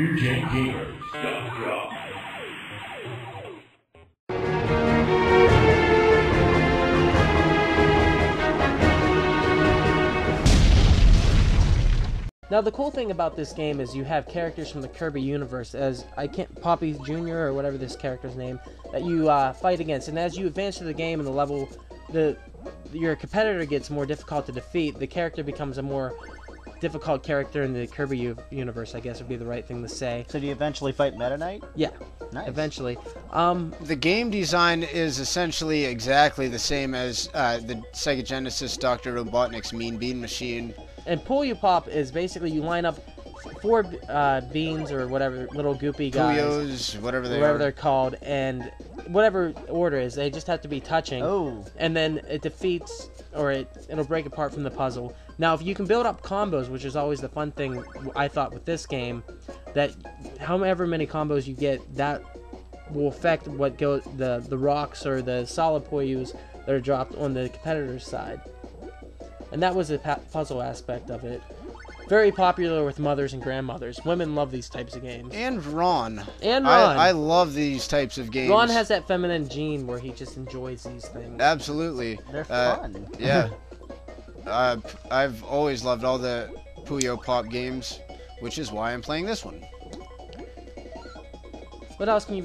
gamers.com. Now the cool thing about this game is you have characters from the Kirby universe, as Poppy Jr. or whatever this character's name, that you fight against. And as you advance through the game and the level, your competitor gets more difficult to defeat. The character becomes a more difficult character in the Kirby universe, I guess would be the right thing to say. So do you eventually fight Meta Knight? Yeah. Nice. Eventually. The game design is essentially exactly the same as the Sega Genesis Dr. Robotnik's Mean Bean Machine. And Puyo Pop is basically you line up 4 beans or whatever, little goopy guys. Puyos, whatever they're called, and whatever order is, they just have to be touching. Oh. And then it defeats, or it'll break apart from the puzzle. Now, if you can build up combos, which is always the fun thing, I thought, with this game, that however many combos you get, that will affect what goes the rocks or the solid Puyos that are dropped on the competitor's side. And that was the puzzle aspect of it. Very popular with mothers and grandmothers. Women love these types of games. And Ron. And Ron. I love these types of games. Ron has that feminine gene where he just enjoys these things. Absolutely. They're fun. Yeah. I've always loved all the Puyo Pop games, which is why I'm playing this one. What else can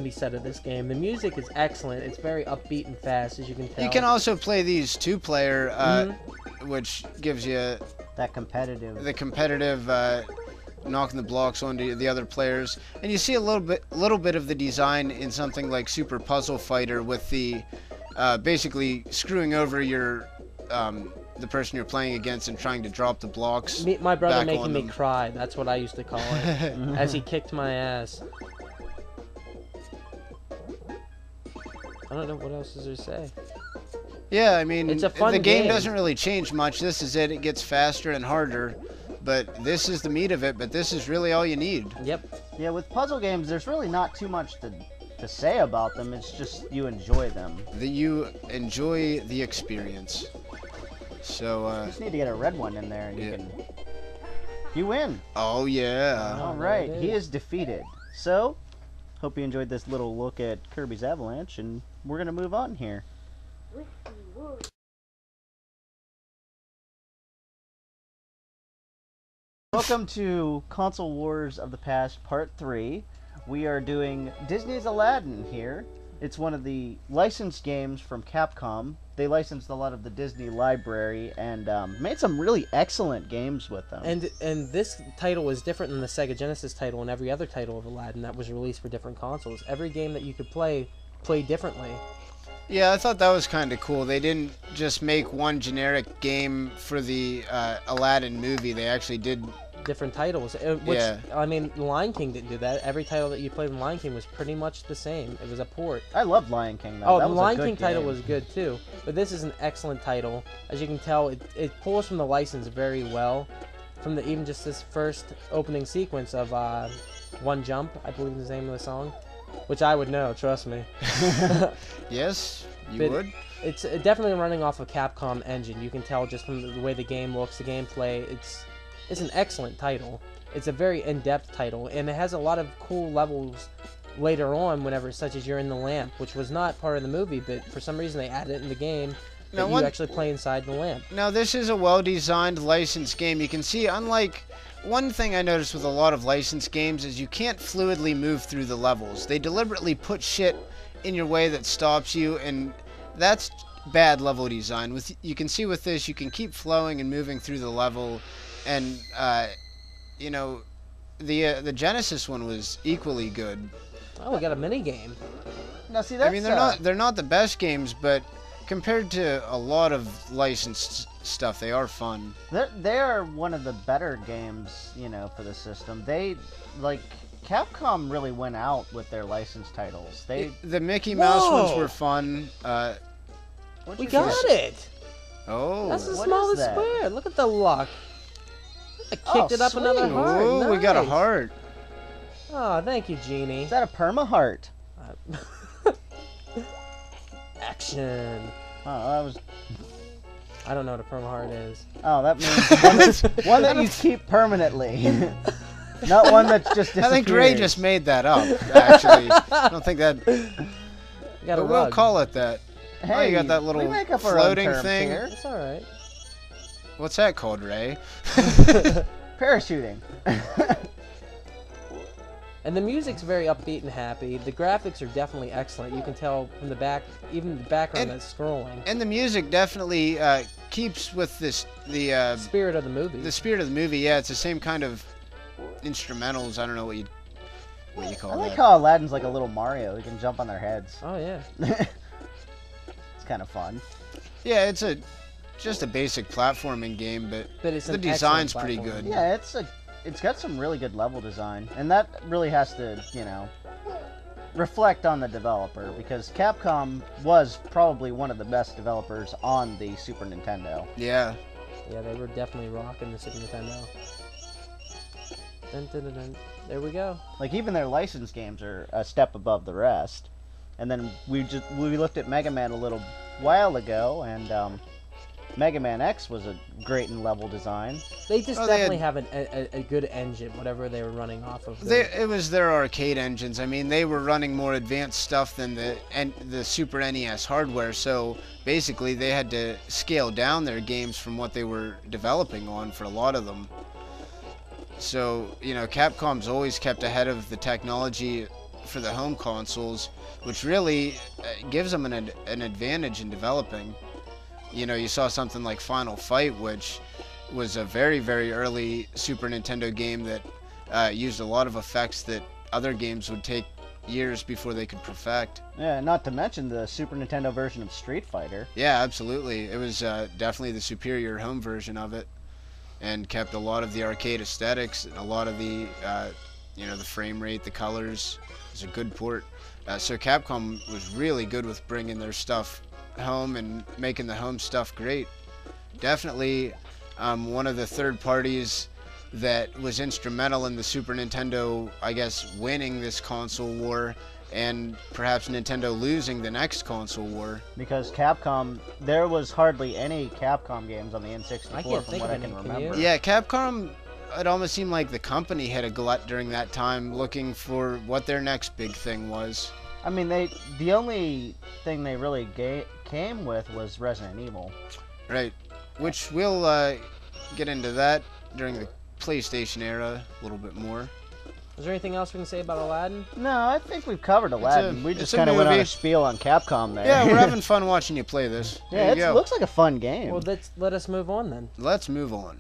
be said of this game? The music is excellent. It's very upbeat and fast, as you can tell. You can also play these 2-player, which gives you that competitive. The competitive knocking the blocks onto the other players, and you see a little bit of the design in something like Super Puzzle Fighter, with the basically screwing over your the person you're playing against and trying to drop the blocks. My brother back making on me them. cry. That's what I used to call it, as he kicked my ass. I don't know what else is there to say. Yeah, I mean, it's a fun the game game. doesn't really change much. This is it. It gets faster and harder, but this is the meat of it. But this is really all you need. Yep. Yeah, with puzzle games, there's really not too much to say about them. It's just you enjoy them. You enjoy the experience. So, you just need to get a red one in there, and you win. Oh, yeah. All right, he is defeated. So, hope you enjoyed this little look at Kirby's Avalanche, and we're going to move on here. Welcome to Console Wars of the Past Part 3. We are doing Disney's Aladdin here. It's one of the licensed games from Capcom. They licensed a lot of the Disney library and made some really excellent games with them. And this title is different than the Sega Genesis title and every other title of Aladdin that was released for different consoles. Every game that you could play played differently. Yeah, I thought that was kind of cool. They didn't just make one generic game for the Aladdin movie. They actually did different titles, which, I mean, Lion King didn't do that. Every title that you played in Lion King was pretty much the same. It was a port. I loved Lion King, though. Oh, that the was a Lion good King game. title was good, too. But this is an excellent title. As you can tell, it pulls from the license very well. From even just this first opening sequence of One Jump, I believe is the name of the song. Which I would know, trust me. Yes, you would. It's definitely running off a Capcom engine. You can tell just from the way the game looks, the gameplay. It's an excellent title. It's a very in-depth title, and it has a lot of cool levels later on, such as you're in the lamp, which was not part of the movie, but for some reason they added it in the game. That you actually play inside the lamp. Now, this is a well-designed licensed game. You can see, unlike one thing I noticed with a lot of licensed games is you can't fluidly move through the levels. They deliberately put shit in your way that stops you, and that's bad level design. You can see with this, you can keep flowing and moving through the level, and you know, the Genesis one was equally good. Oh, we got a mini game. Now, see, that's, I mean, they're not the best games, but compared to a lot of licensed stuff, they are fun. They are one of the better games, you know, for the system. They, like, Capcom really went out with their licensed titles. The Mickey Mouse ones were fun. We got it! Oh. That's the smallest square. Look at the luck. I kicked it up sweet. another heart. Oh, nice. we got a heart. Oh, thank you, Genie. Is that a perma heart? Action. Oh, that was... I don't know what a perma heart is. Oh, that means one that you keep permanently. Not one that's just I think Ray just made that up, actually. I don't think that... But we'll call it that. Hey, oh, you got that little floating thing. Here. It's alright. What's that called, Ray? Parachuting. And the music's very upbeat and happy. The graphics are definitely excellent. You can tell from the back, even the background that's scrolling. And the music definitely keeps with the spirit of the movie. The spirit of the movie, yeah. It's the same kind of instrumentals. I don't know what you call that. I like how Aladdin's like a little Mario. He can jump on their heads. Oh yeah. It's kind of fun. Yeah, it's just a basic platforming game, but it's the design's pretty good. Yeah, it's got some really good level design, and that really has to, you know, reflect on the developer, because Capcom was probably one of the best developers on the Super Nintendo. Yeah. Yeah, they were definitely rocking the Super Nintendo. Dun, dun, dun, dun. There we go. Like, even their licensed games are a step above the rest. And then we looked at Mega Man a little while ago, and Mega Man X was a great in level design. They just definitely have a good engine, whatever they were running off of. It was their arcade engines. I mean, they were running more advanced stuff than the Super NES hardware, so basically they had to scale down their games from what they were developing on for a lot of them. So, you know, Capcom's always kept ahead of the technology for the home consoles, which really gives them an advantage in developing. You know, you saw something like Final Fight, which was a very, very early Super Nintendo game that used a lot of effects that other games would take years before they could perfect. Yeah, not to mention the Super Nintendo version of Street Fighter. Yeah, absolutely. It was definitely the superior home version of it, and kept a lot of the arcade aesthetics and a lot of the, you know, the frame rate, the colors. It was a good port. So Capcom was really good with bringing their stuff home and making the home stuff great. Definitely one of the third parties that was instrumental in the Super Nintendo, I guess, winning this console war, and perhaps Nintendo losing the next console war. Because Capcom, there was hardly any Capcom games on the N64 from what I can remember. Yeah, Capcom, it almost seemed like the company had a glut during that time, looking for what their next big thing was. I mean, the only thing they really came with was Resident Evil. Right, which we'll get into that during the PlayStation era a little bit more. Is there anything else we can say about Aladdin? No, I think we've covered Aladdin. We just kind of went on a spiel on Capcom there. Yeah, we're having fun watching you play this. Yeah, it looks like a fun game. Well, let us move on then. Let's move on.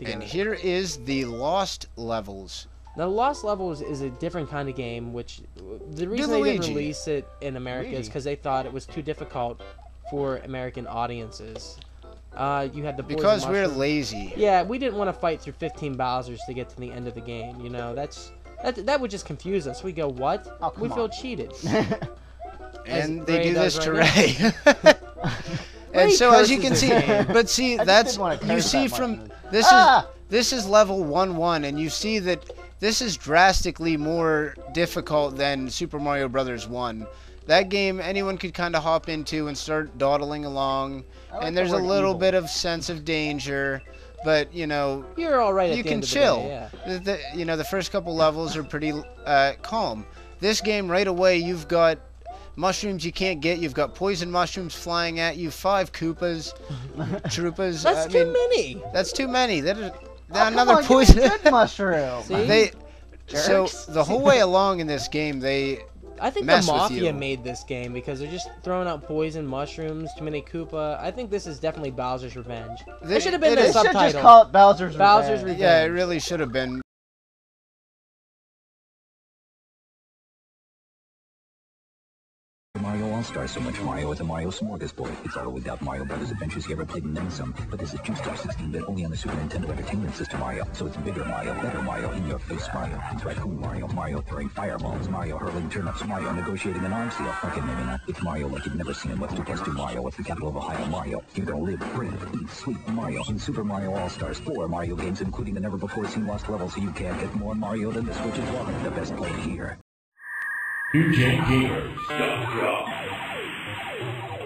And here is the Lost Levels. Now, Lost Levels is a different kind of game, which the reason they didn't release it in America is because they thought it was too difficult for American audiences. You had the because we're lazy. Yeah, we didn't want to fight through 15 Bowsers to get to the end of the game. You know, that would just confuse us. We go, what? Oh, we feel cheated. And they do this to Ray. And so, as you can see, but see, that's you see from this is level 1-1, and you see that this is drastically more difficult than Super Mario Brothers 1. That game, anyone could kind of hop into and start dawdling along, and there's a little bit of sense of danger, but you know, you're all right. You can chill. You know, the first couple levels are pretty calm. This game, right away, you've got mushrooms you can't get. You've got poison mushrooms flying at you. 5 Koopas, Troopas. That's too many. That's too many. That is another poison. Good mushroom. So the whole way along in this game, I think the Mafia made this game because they're just throwing out poison mushrooms, too many Koopa. I think this is definitely Bowser's Revenge. It should have been the subtitle. They should just call it Bowser's Revenge. Yeah, it really should have been. Mario All-Stars, so much Mario is a Mario smorgasbord. It's all without Mario Brothers adventures you ever played and then some. But this is Two-Star 16-bit only on the Super Nintendo Entertainment System Mario. So it's bigger Mario, better Mario, in-your-face Mario. It's Raccoon Mario, Mario throwing fireballs, Mario hurling turnips, Mario negotiating an arms deal. Okay, maybe not. It's Mario like you've never seen him. What's 2 + 2 Mario? What's the capital of Ohio? Mario. You're gonna live, breathe, eat, sleep Mario. In Super Mario All-Stars, 4 Mario games, including the never-before-seen Lost Levels, so you can't get more Mario than this, which is one. The best played here. UJGamers.com